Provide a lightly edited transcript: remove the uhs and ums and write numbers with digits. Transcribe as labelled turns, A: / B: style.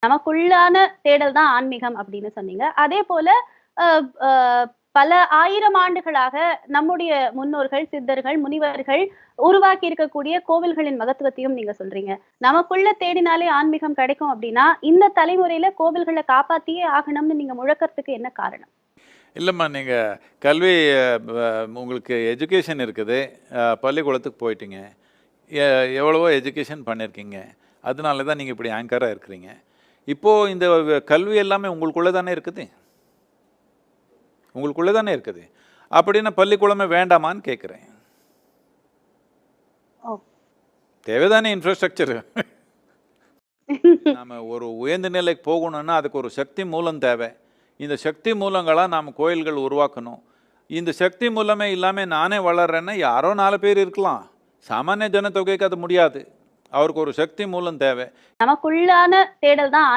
A: நமக்குள்ளான தேடல் தான் ஆன்மீகம் அப்படின்னு சொன்னீங்க. அதே போல அ அ பல 1000 ஆண்டுகளாக நம்முடைய முன்னோர்கள், சித்தர்கள், முனிவர்கள் உருவாக்கி இருக்கக்கூடிய கோவில்களின் மகத்துவத்தையும் நீங்க சொல்றீங்க. நமக்குள்ள தேடினாலே ஆன்மீகம் கிடைக்கும் அப்படின்னா, இந்த தலைமுறையில கோவில்கள காப்பாத்தியே ஆகணும்னு நீங்க முழக்கறதுக்கு என்ன காரணம்?
B: இல்லம்மா, நீங்க கல்வி ப உங்களுக்கு எஜுகேஷன் இருக்குது. பள்ளிக்கூடத்துக்கு போயிட்டீங்க. எ எவ்வளவோ எஜுகேஷன் பண்ணியிருக்கீங்க. அதனால தான் நீங்க இப்படி ஆங்கரா இருக்கிறீங்க. இப்போ இந்த கல்வி எல்லாமே உங்களுக்குள்ள தானே இருக்குது. உங்களுக்குள்ள தானே இருக்குது. அப்படின்னா பள்ளிக்கூடமே வேண்டாமான்னு கேட்கிறேன்.
A: ஓ!
B: தேவைதானே இன்ஃப்ராஸ்ட்ரக்சரு. நாம ஒரு உயர்ந்த நிலைக்கு போகணும்னா அதுக்கு ஒரு சக்தி மூலம் தேவை. இந்த சக்தி மூலங்களா நாம கோயில்கள் உருவாக்கணும். இந்த சக்தி மூலமே இல்லாம நானே வளர்றேன்னா யாரோ 4 பேர் இருக்கலாம். சாமானிய ஜனத்தொகைக்கு அது முடியாது. அவருக்கு ஒரு சக்தி மூலம் தேவை.
A: நமக்குள்ளான தேடல் தான்